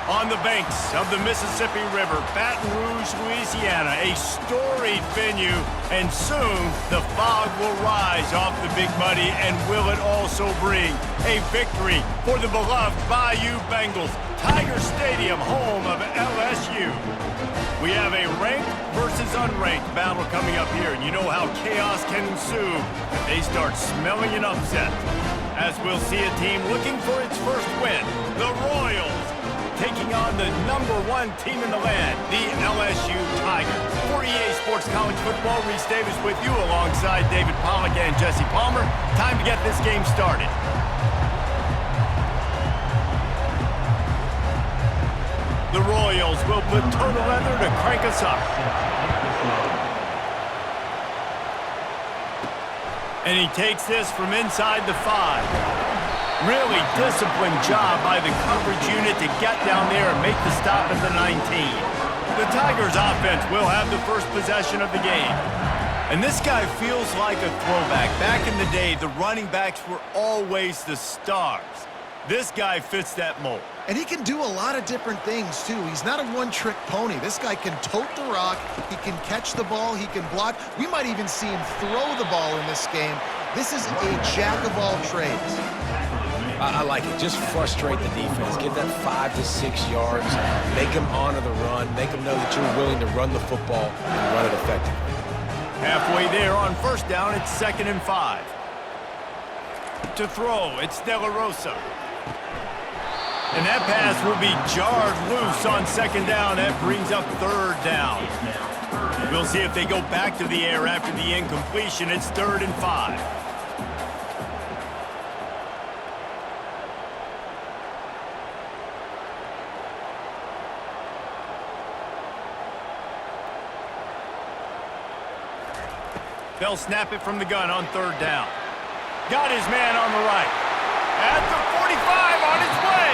On the banks of the Mississippi River, Baton Rouge, Louisiana, a storied venue, and soon the fog will rise off the Big Muddy, and will it also bring a victory for the beloved Bayou Bengals, Tiger Stadium, home of LSU. We have a ranked versus unranked battle coming up here, and you know how chaos can ensue if they start smelling an upset. As we'll see a team looking for its first win, the Royals, taking on the #1 team in the land, the LSU Tigers. For EA Sports College Football, Reese Davis with you alongside David Pollack and Jesse Palmer. Time to get this game started. The Royals will put total leather to crank us up. And he takes this from inside the 5. Really disciplined job by the coverage unit to get down there and make the stop at the 19. The Tigers offense will have the first possession of the game. And this guy feels like a throwback. Back in the day, the running backs were always the stars. This guy fits that mold. And he can do a lot of different things, too. He's not a one-trick pony. This guy can tote the rock. He can catch the ball. He can block. We might even see him throw the ball in this game. This is a jack of all trades. I like it. Just frustrate the defense. Give that 5 to 6 yards. Make them honor the run. Make them know that you're willing to run the football and run it effectively. Halfway there on first down, it's 2nd and 5. To throw, it's De La Rosa. And that pass will be jarred loose on 2nd down. That brings up 3rd down. We'll see if they go back to the air after the incompletion. It's 3rd and 5. They'll snap it from the gun on 3rd down. Got his man on the right. At the 45, on his way.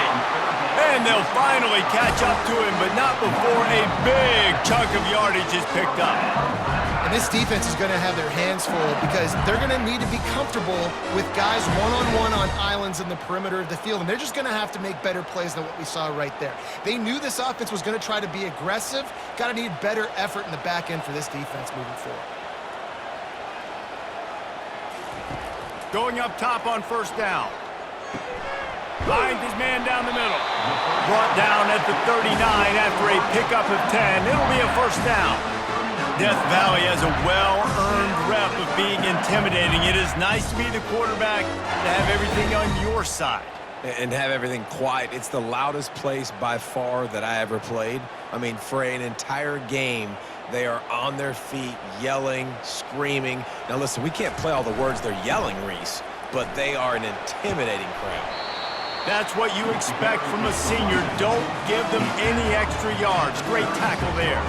And they'll finally catch up to him, but not before a big chunk of yardage is picked up. And this defense is going to have their hands full because they're going to need to be comfortable with guys one-on-one on islands in the perimeter of the field. And they're just going to have to make better plays than what we saw right there. They knew this offense was going to try to be aggressive. Got to need better effort in the back end for this defense moving forward. Going up top on 1st down. Finds his man down the middle. Brought down at the 39 after a pickup of 10. It'll be a 1st down. Death Valley has a well-earned rep of being intimidating. It is nice to be the quarterback, to have everything on your side. And have everything quiet. It's the loudest place by far that I ever played. I mean, for an entire game, they are on their feet, yelling, screaming. Now, listen, we can't play all the words they're yelling, Reese, but they are an intimidating crowd. That's what you expect from a senior. Don't give them any extra yards. Great tackle there.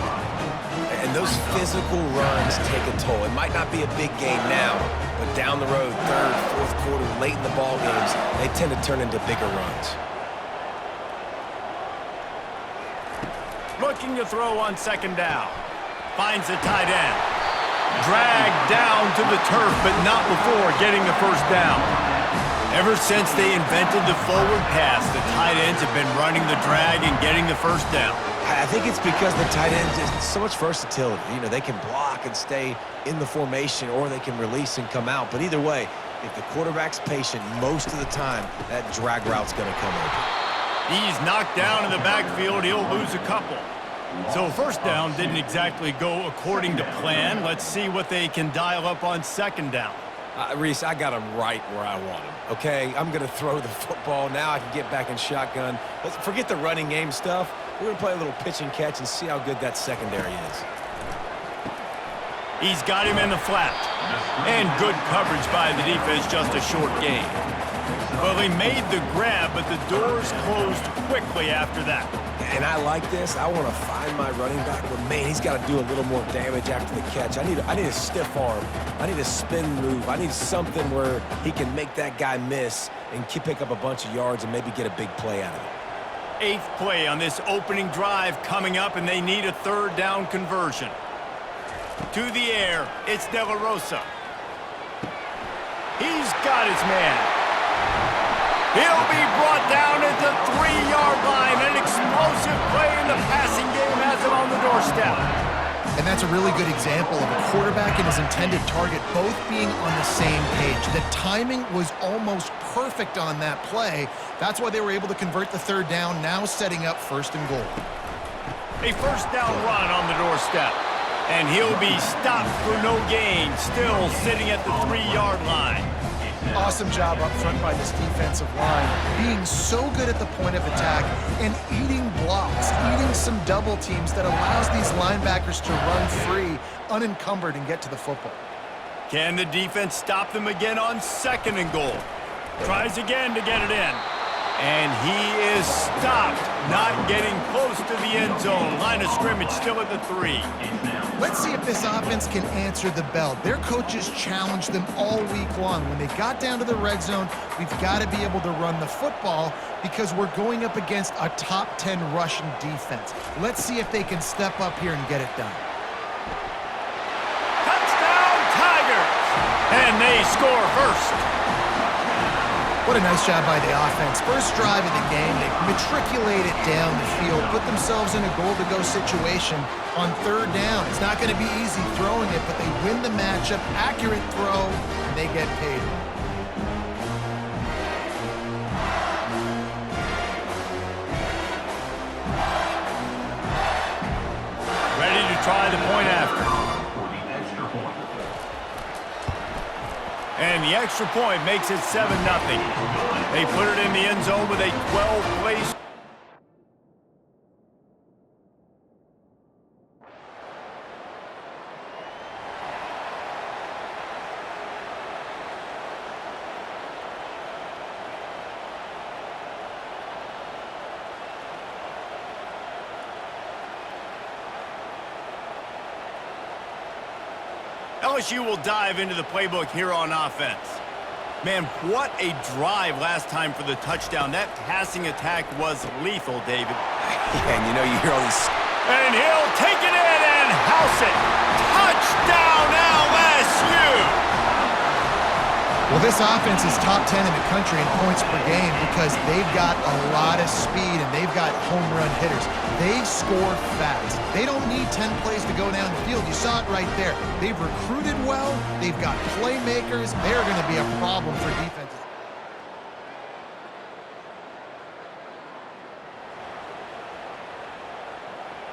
And those physical runs take a toll. It might not be a big game now, but down the road, 3rd, 4th quarter, late in the ball games, they tend to turn into bigger runs. Looking to throw on 2nd down. Finds the tight end. Dragged down to the turf, but not before getting the 1st down. Ever since they invented the forward pass, the tight ends have been running the drag and getting the 1st down. I think it's because the tight ends is so much versatility. You know, they can block and stay in the formation, or they can release and come out. But either way, if the quarterback's patient, most of the time, that drag route's going to come open. He's knocked down in the backfield. He'll lose a couple. So 1st down didn't exactly go according to plan. Let's see what they can dial up on 2nd down. Reese, I got him right where I want him, okay? I'm going to throw the football. Now I can get back in shotgun. Let's forget the running game stuff. We're going to play a little pitch and catch and see how good that secondary is. He's got him in the flat. And good coverage by the defense, just a short gain. Well, he made the grab, but the doors closed quickly after that. And I like this. I want to find my running back, but man, he's got to do a little more damage after the catch. I need a stiff arm. I need a spin move. I need something where he can make that guy miss and pick up a bunch of yards and maybe get a big play out of it. 8th play on this opening drive coming up, and they need a 3rd down conversion. To the air, it's De La Rosa. He's got his man. He'll be brought down at the 3-yard line. An explosive play in the passing game has him on the doorstep. And that's a really good example of a quarterback and his intended target both being on the same page. The timing was almost perfect on that play. That's why they were able to convert the third down, now setting up 1st and goal. A first down run on the doorstep. And he'll be stopped for no gain, still sitting at the 3-yard line. Awesome job up front by this defensive line, being so good at the point of attack and eating blocks, eating some double teams that allows these linebackers to run free, unencumbered, and get to the football. Can the defense stop them again on 2nd and goal? Tries again to get it in. And he is stopped, not getting close to the end zone. Line of scrimmage still at the 3. Let's see if this offense can answer the bell. Their coaches challenged them all week long. When they got down to the red zone, we've got to be able to run the football because we're going up against a top 10 rushing defense. Let's see if they can step up here and get it done. Touchdown, Tigers! And they score first. What a nice job by the offense. First drive of the game, they matriculated down the field, put themselves in a goal-to-go situation on 3rd down. It's not going to be easy throwing it, but they win the matchup, accurate throw, and they get paid. Ready to try the point after. And the extra point makes it 7-0. They put it in the end zone with a 12-play. LSU will dive into the playbook here on offense. Man, what a drive last time for the touchdown. That passing attack was lethal, David. Yeah, and you hear all these... And he'll take it in and house it. Touchdown, LSU! Well, this offense is top 10 in the country in points per game because they've got a lot of speed and they've got home run hitters. They score fast. They don't need 10 plays to go down the field. You saw it right there. They've recruited well. They've got playmakers. They're going to be a problem for defenses.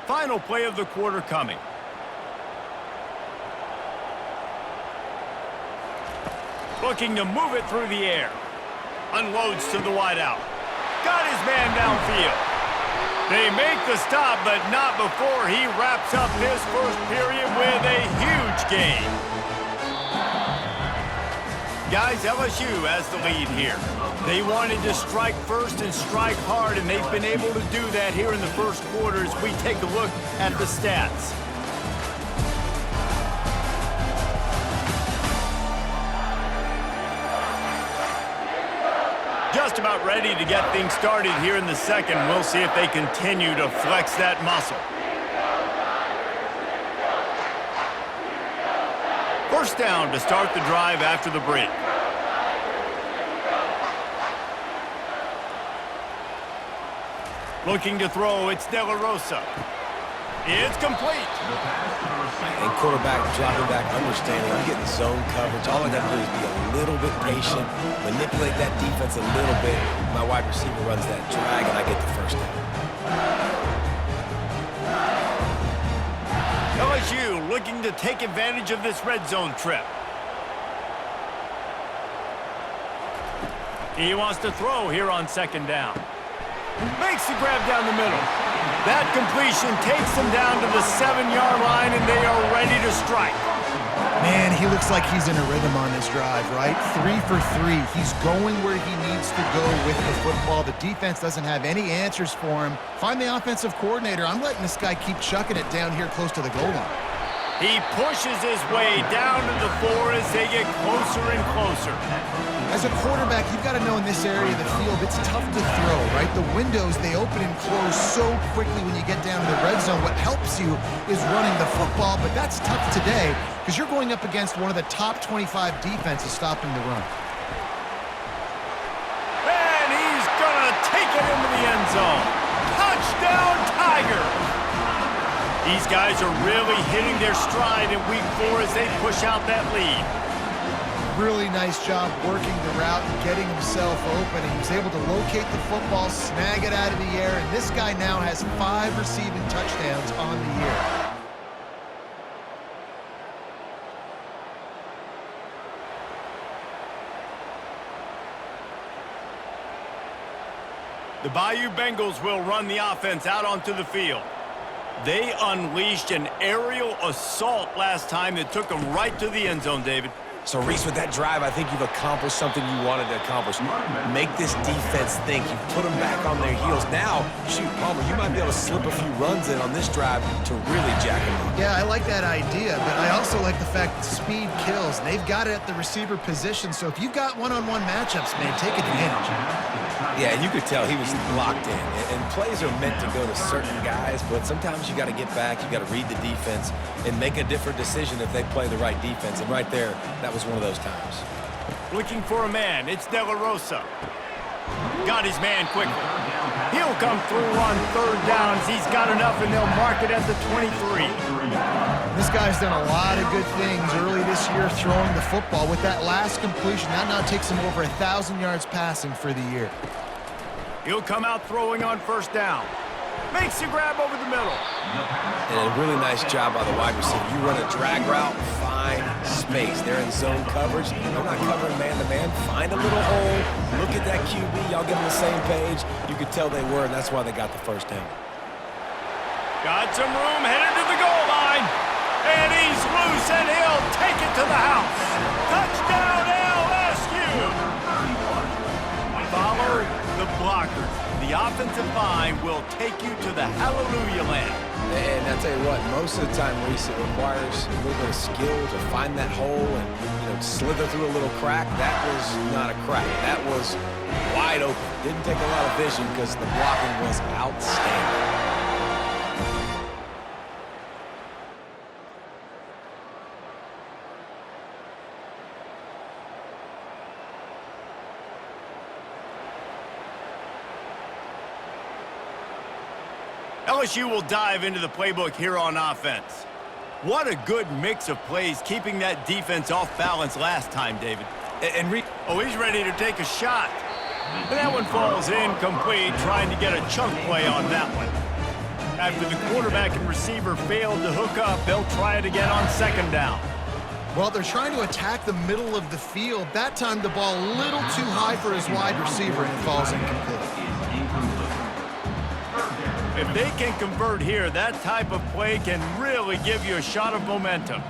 Final play of the quarter coming. Looking to move it through the air. Unloads to the wideout. Got his man downfield. They make the stop, but not before he wraps up his first period with a huge gain. Guys, LSU has the lead here. They wanted to strike first and strike hard, and they've been able to do that here in the first quarter as we take a look at the stats. Just about ready to get things started here in the second. We'll see if they continue to flex that muscle. First down to start the drive after the break. Looking to throw, it's De La Rosa. It's complete. And quarterback dropping back, understanding I'm getting zone coverage. All I got to do is be a little bit patient, manipulate that defense a little bit. My wide receiver runs that drag, and I get the first down. LSU looking to take advantage of this red zone trip. He wants to throw here on second down. Makes the grab down the middle. That completion takes them down to the 7-yard line, and they are ready to strike. Man, he looks like he's in a rhythm on this drive, right? 3 for 3. He's going where he needs to go with the football. The defense doesn't have any answers for him. Find the offensive coordinator. I'm letting this guy keep chucking it down here close to the goal line. He pushes his way down to the 4 as they get closer and closer. As a quarterback, you've got to know in this area of the field, it's tough to throw, right? The windows, they open and close so quickly when you get down to the red zone. What helps you is running the football, but that's tough today because you're going up against one of the top 25 defenses stopping the run. And take it into the end zone. Touchdown, Tigers! These guys are really hitting their stride in week 4 as they push out that lead. Really nice job working the route and getting himself open. And he was able to locate the football, snag it out of the air, and this guy now has 5 receiving touchdowns on the year. The Bayou Bengals will run the offense out onto the field. They unleashed an aerial assault last time that took them right to the end zone, David. So, Reese, with that drive, I think you've accomplished something you wanted to accomplish. Make this defense think. You put them back on their heels. Now, shoot, Palmer, you might be able to slip a few runs in on this drive to really jack them up. Yeah, I like that idea, but I also like the fact that speed kills. They've got it at the receiver position, so if you've got one-on-one matchups, man, take advantage. Yeah, and you could tell he was locked in. And plays are meant to go to certain guys, but sometimes you got to get back, you got to read the defense, and make a different decision if they play the right defense. And right there, that was one of those times. Looking for a man, it's De La Rosa. Got his man quickly. He'll come through on 3rd downs. He's got enough, and they'll mark it at the 23. This guy's done a lot of good things early this year throwing the football. With that last completion, that now takes him over 1,000 yards passing for the year. He'll come out throwing on 1st down. Makes the grab over the middle. And a really nice job by the wide receiver. You run a drag route, find space. They're in zone coverage. They're not covering man-to-man. Find a little hole. Look at that QB. Y'all get on the same page. You could tell they were, and that's why they got the 1st down. Got some room, headed to the goal line. And he's loose, and he'll take it to the house. Touchdown, LSU! Follow the blockers. The offensive line will take you to the hallelujah land. And I tell you what, most of the time, Reese, it requires a little bit of skill to find that hole and slither through a little crack. That was not a crack. That was wide open. Didn't take a lot of vision because the blocking was outstanding. LSU will dive into the playbook here on offense. What a good mix of plays, keeping that defense off balance last time, David. Oh, he's ready to take a shot. And that one falls incomplete, trying to get a chunk play on that one. After the quarterback and receiver failed to hook up, they'll try it again on 2nd down. Well, they're trying to attack the middle of the field. That time the ball a little too high for his wide receiver, and it falls incomplete. If they can convert here, that type of play can really give you a shot of momentum.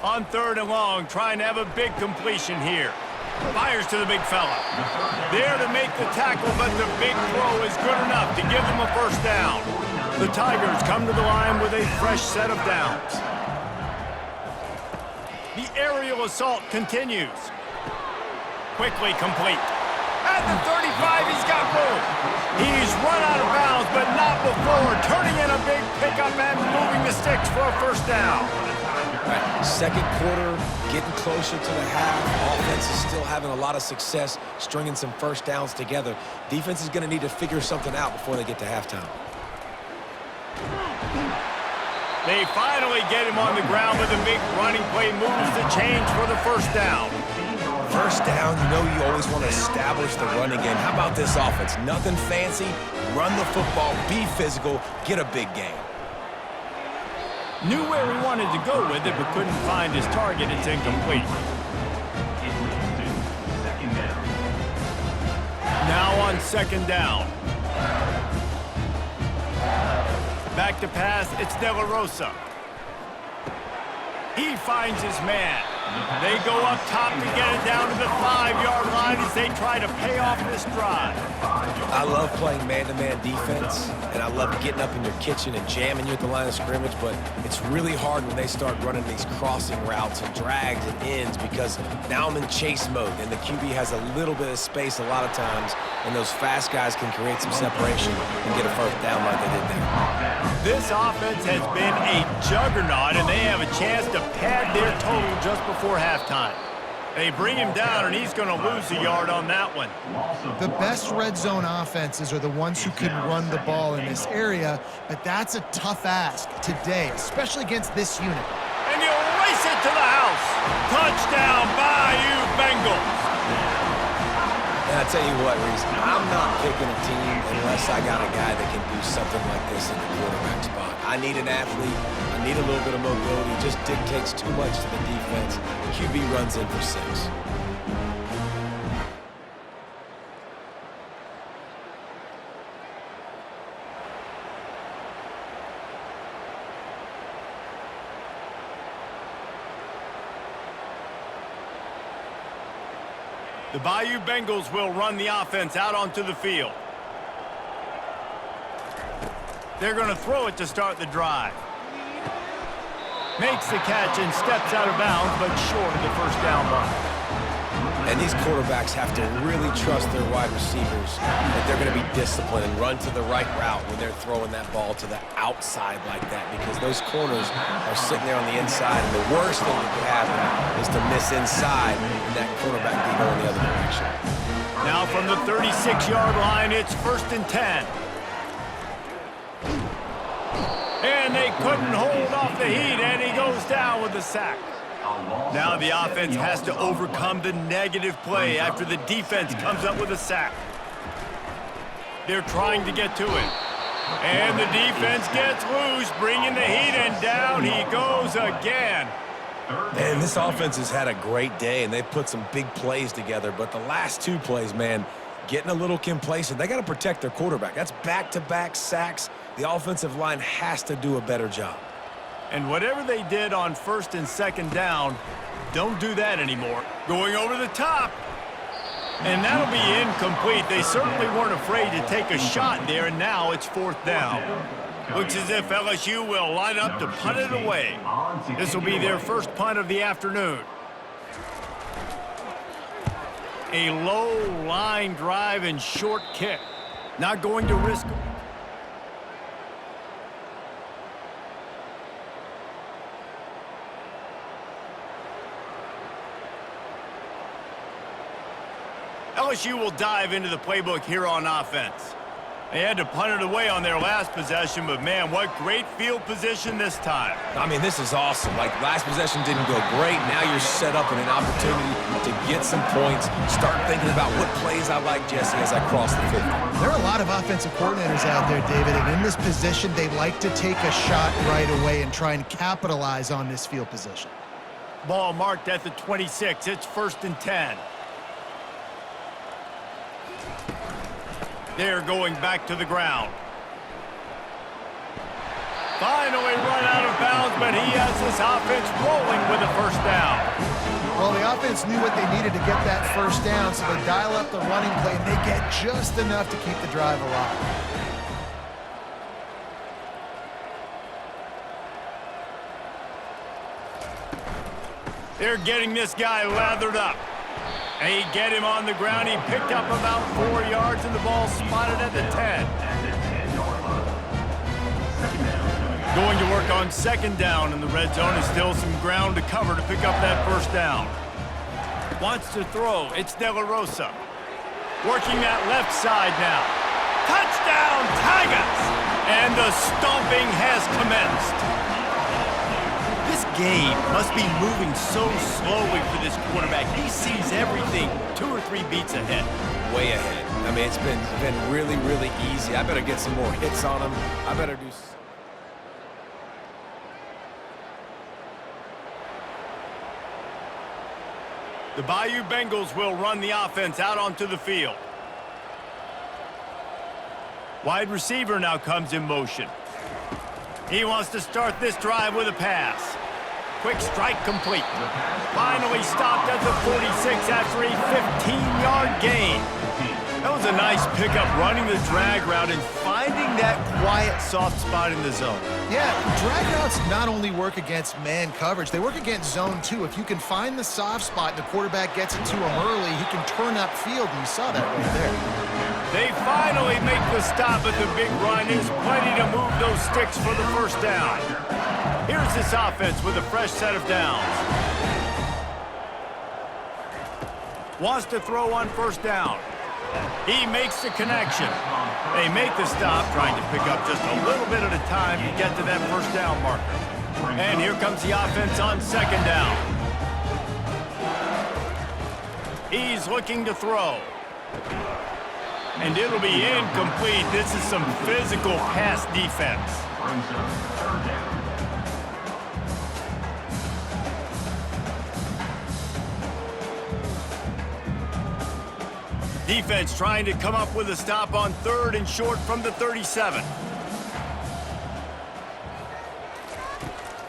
On 3rd and long, trying to have a big completion here. Fires to the big fella. There to make the tackle, but the big throw is good enough to give them a 1st down. The Tigers come to the line with a fresh set of downs. The aerial assault continues. Quickly complete. At the 35, he's got room. He's run out of bounds, but not before turning in a big pickup and moving the sticks for a 1st down. Right. 2nd quarter, getting closer to the half. Offense is still having a lot of success stringing some 1st downs together. Defense is going to need to figure something out before they get to halftime. They finally get him on the ground with a big running play, moves the change for the 1st down. 1st down, you always want to establish the running game. How about this offense? Nothing fancy. Run the football, be physical, get a big gain. Knew where he wanted to go with it, but couldn't find his target. It's incomplete. Now on 2nd down. Back to pass, it's De La Rosa. He finds his man. They go up top to get it down to the 5-yard line as they try to pay off this drive. I love playing man-to-man defense, and I love getting up in your kitchen and jamming you at the line of scrimmage, but it's really hard when they start running these crossing routes and drags and ends because now I'm in chase mode, and the QB has a little bit of space a lot of times, and those fast guys can create some separation and get a 1st down like they did there. This offense has been a juggernaut, and they have a chance to pad their total just before halftime. They bring him down, and he's going to lose a yard on that one. The best red zone offenses are the ones who can run the ball in this area, but that's a tough ask today, especially against this unit. And he'll race it to the house. Touchdown, Bayou Bengals. And I tell you what, Reese, I'm not picking a team unless I got a guy that can do something like this in the quarterback spot. I need an athlete. I need a little bit of mobility. It just dictates too much to the defense. QB runs in for 6. The Bayou Bengals will run the offense out onto the field. They're going to throw it to start the drive. Makes the catch and steps out of bounds, but short of the first down line. And these quarterbacks have to really trust their wide receivers that they're going to be disciplined and run to the right route when they're throwing that ball to the outside like that, because those corners are sitting there on the inside, and the worst thing that could happen is to miss inside and that quarterback be going the other direction. Now from the 36-yard line, it's 1st and 10. And they couldn't hold off the heat, and he goes down with a sack. Now the offense has to overcome the negative play after the defense comes up with a sack. They're trying to get to it. And the defense gets loose, bringing the heat, and down he goes again. Man, this offense has had a great day, and they've put some big plays together, but the last 2 plays, man, getting a little complacent. They got to protect their quarterback. That's back-to-back sacks. The offensive line has to do a better job. And whatever they did on 1st and 2nd down, don't do that anymore. Going over the top. And that'll be incomplete. They certainly weren't afraid to take a shot there, and now it's 4th down. Looks as if LSU will line up to punt it away. This will be their first punt of the afternoon. A low line drive and short kick. Not going to risk it. LSU will dive into the playbook here on offense. They had to punt it away on their last possession, but man, what great field position this time. I mean, this is awesome. Like, last possession didn't go great. Now you're set up in an opportunity to get some points. Start thinking about what plays I like, Jesse, as I cross the 50. There are a lot of offensive coordinators out there, David, and in this position, they like to take a shot right away and try and capitalize on this field position. Ball marked at the 26. It's 1st and 10. They're going back to the ground. Finally run out of bounds, but he has this offense rolling with a 1st down. Well, the offense knew what they needed to get that 1st down, so they dial up the running play, and they get just enough to keep the drive alive. They're getting this guy lathered up. They get him on the ground. He picked up about 4 yards, and the ball spotted at the 10. Going to work on 2nd down, and the red zone is still some ground to cover to pick up that 1st down. Wants to throw. It's De La Rosa. Working that left side now. Touchdown, Tigers! And the stomping has commenced. This game must be moving so slowly for this quarterback. He sees everything 2 or 3 beats ahead. Way ahead. I mean, it's been really, really easy. I better get some more hits on him. I better do something. The Bayou Bengals will run the offense out onto the field. Wide receiver now comes in motion. He wants to start this drive with a pass. Quick strike complete. Finally stopped at the 46 after a 15-yard gain. That was a nice pickup, running the drag route and finding that quiet, soft spot in the zone. Yeah, drag routes not only work against man coverage, they work against zone too. If you can find the soft spot and the quarterback gets it to him early, he can turn upfield, and you saw that right there. They finally make the stop at the big run. There's plenty to move those sticks for the 1st down. Here's this offense with a fresh set of downs. Wants to throw on first down. He makes the connection. They make the stop, trying to pick up just a little bit at a time to get to that first down marker. And here comes the offense on second down. He's looking to throw. And it'll be incomplete. This is some physical pass defense. Defense trying to come up with a stop on third and short from the 37.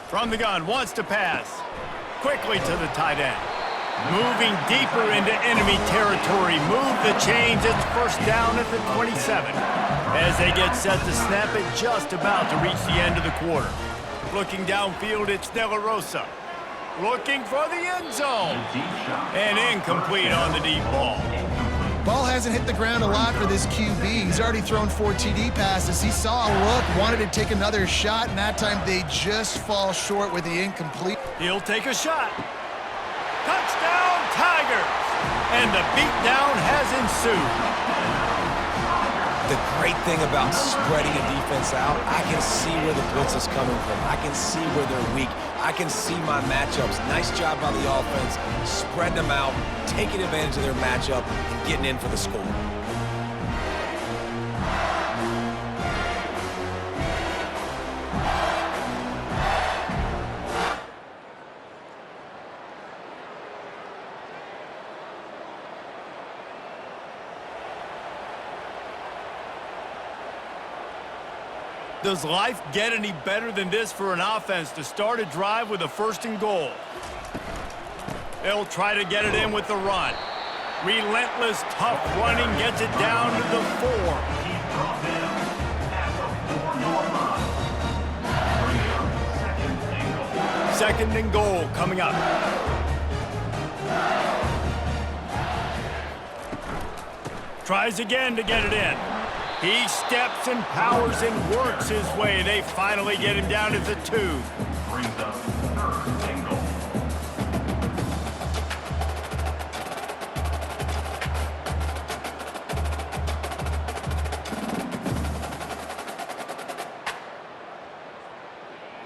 From the gun, wants to pass. Quickly to the tight end. Moving deeper into enemy territory. Move the chains. It's first down at the 27. As they get set to snap it, just about to reach the end of the quarter. Looking downfield, it's De La Rosa. Looking for the end zone. And incomplete on the deep ball. Ball hasn't hit the ground a lot for this QB. He's already thrown 4 TD passes. He saw a look, wanted to take another shot, and that time they just fall short with the incomplete. He'll take a shot. Touchdown, Tigers! And the beatdown has ensued. The great thing about spreading a defense out, I can see where the blitz is coming from. I can see where they're weak. I can see my matchups. Nice job by the offense, spreading them out, taking advantage of their matchup, and getting in for the score. Does life get any better than this for an offense to start a drive with a first and goal? They'll try to get it in with the run. Relentless, tough running gets it down to the 4. Second and goal coming up. Tries again to get it in. He steps and powers and works his way. They finally get him down to the 2. Brings up third and goal.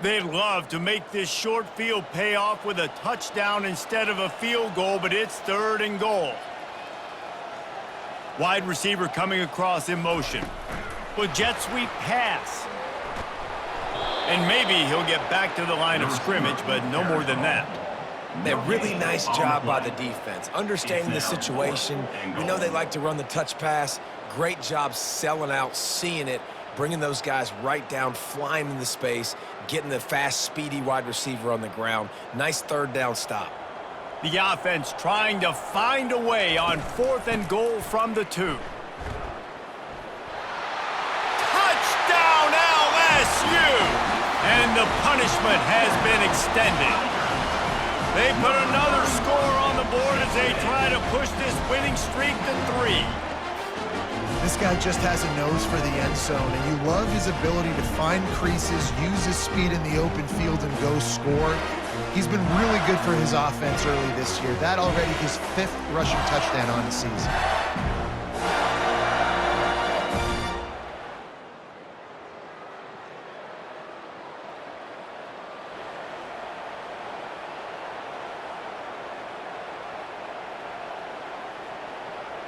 They'd love to make this short field pay off with a touchdown instead of a field goal, but it's third and goal. Wide receiver coming across in motion. With jet sweep pass. And maybe he'll get back to the line of scrimmage, but no more than that. A really nice job by the defense. Understanding the situation. We know they like to run the touch pass. Great job selling out, seeing it, bringing those guys right down, flying into space, getting the fast, speedy wide receiver on the ground. Nice third down stop. The offense trying to find a way on fourth and goal from the 2. Touchdown LSU! And the punishment has been extended. They put another score on the board as they try to push this winning streak to 3. This guy just has a nose for the end zone, and you love his ability to find creases, use his speed in the open field, and go score. He's been really good for his offense early this year. That already his 5th rushing touchdown on the season.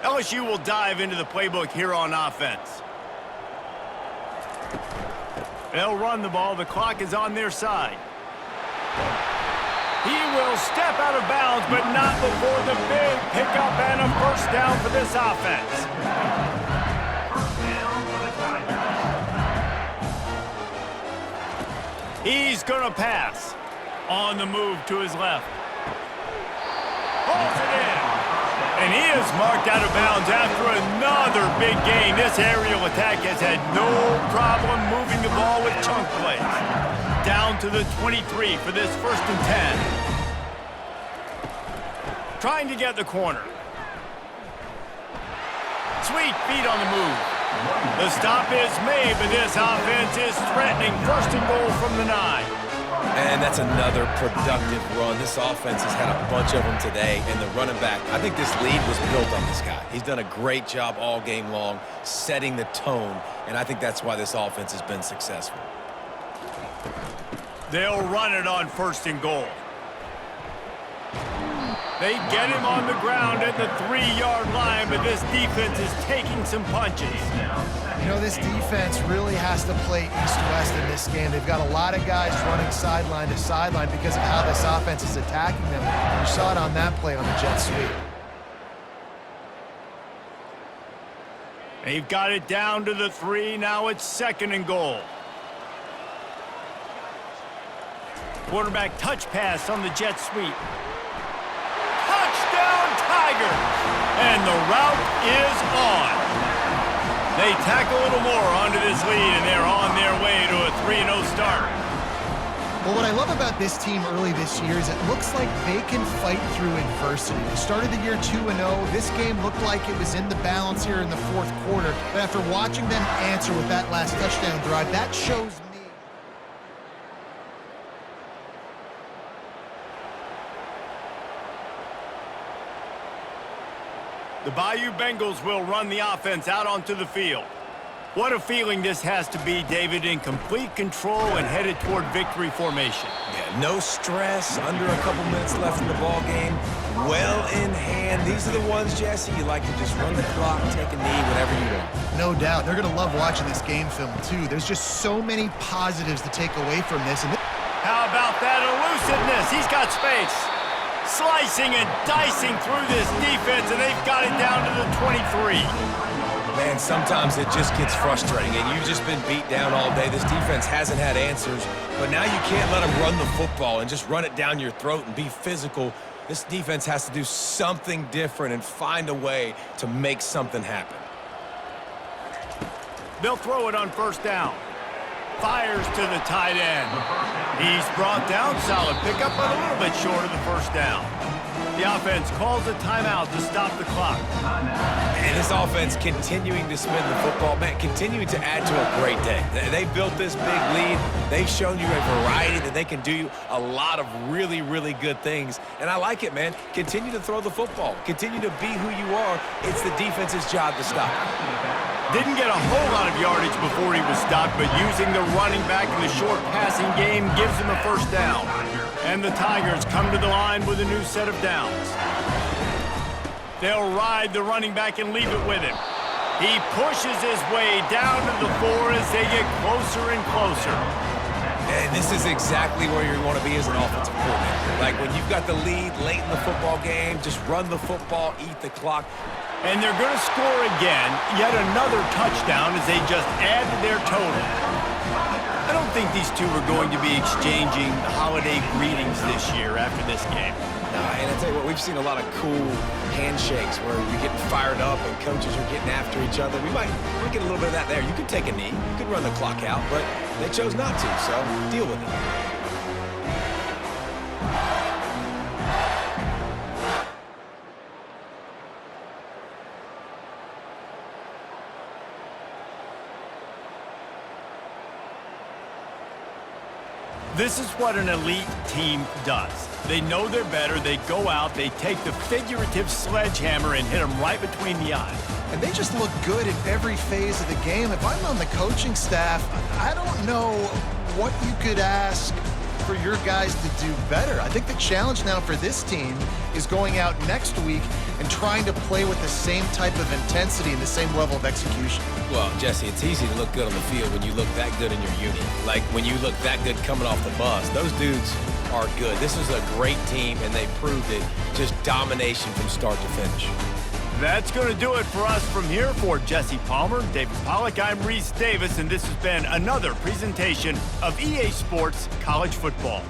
LSU will dive into the playbook here on offense. They'll run the ball. The clock is on their side. He will step out of bounds, but not before the big pickup and a first down for this offense. He's going to pass. On the move to his left. Pulls it in. And he is marked out of bounds after another big gain. This aerial attack has had no problem moving the ball with chunk plays. Down to the 23 for this first and 10. Trying to get the corner. Sweet feet on the move. The stop is made, but this offense is threatening first and goal from the 9. And that's another productive run. This offense has had a bunch of them today, and the running back, I think this lead was built on this guy. He's done a great job all game long setting the tone, and I think that's why this offense has been successful. They'll run it on 1st and goal. They get him on the ground at the 3-yard line, but this defense is taking some punches. You know, this defense really has to play east-west in this game. They've got a lot of guys running sideline to sideline because of how this offense is attacking them. You saw it on that play on the jet sweep. They've got it down to the 3. Now it's 2nd and goal. Quarterback touch pass on the jet sweep. Touchdown, Tigers! And the route is on. They tack a little more onto this lead, and they're on their way to a 3-0 start. Well, what I love about this team early this year is it looks like they can fight through adversity. They started the year 2-0. This game looked like it was in the balance here in the 4th quarter. But after watching them answer with that last touchdown drive, that shows me. The Bayou Bengals will run the offense out onto the field. What a feeling this has to be, David, in complete control and headed toward victory formation. Yeah, no stress, under a couple minutes left in the ball game, well in hand. These are the ones, Jesse, you like to just run the clock, take a knee, whatever you want. No doubt. They're going to love watching this game film, too. There's just so many positives to take away from this. How about that elusiveness? He's got space. Slicing and dicing through this defense, and they've got it down to the 23. Man, sometimes it just gets frustrating, and you've just been beat down all day. This defense hasn't had answers, but now you can't let them run the football and just run it down your throat and be physical. This defense has to do something different and find a way to make something happen. They'll throw it on 1st down. Fires to the tight end. He's brought down. Solid pickup, but a little bit short of the 1st down. The offense calls a timeout to stop the clock. And this offense continuing to spin the football, man, continuing to add to a great day. They've built this big lead. They've shown you a variety that they can do a lot of really, really good things. And I like it, man. Continue to throw the football. Continue to be who you are. It's the defense's job to stop. Didn't get a whole lot of yardage before he was stopped, but using the running back in the short passing game gives him a 1st down. And the Tigers come to the line with a new set of downs. They'll ride the running back and leave it with him. He pushes his way down to the 4 as they get closer and closer. And this is exactly where you want to be as an offensive coordinator. Like when you've got the lead late in the football game, just run the football, eat the clock. And they're going to score again, yet another touchdown as they just add to their total. I don't think these two are going to be exchanging holiday greetings this year after this game. And I tell you what, we've seen a lot of cool handshakes where you're getting fired up and coaches are getting after each other. We get a little bit of that there. You could take a knee, you could run the clock out, but they chose not to, so deal with it. This is what an elite team does. They know they're better, they go out, they take the figurative sledgehammer and hit them right between the eyes. And they just look good in every phase of the game. If I'm on the coaching staff, I don't know what you could ask for your guys to do better. I think the challenge now for this team is going out next week and trying to play with the same type of intensity and the same level of execution. Well, Jesse, it's easy to look good on the field when you look that good in your unit. Like when you look that good coming off the bus. Those dudes are good. This is a great team, and they proved it. Just domination from start to finish. That's going to do it for us from here. For Jesse Palmer, David Pollack, I'm Reese Davis, and this has been another presentation of EA Sports College Football.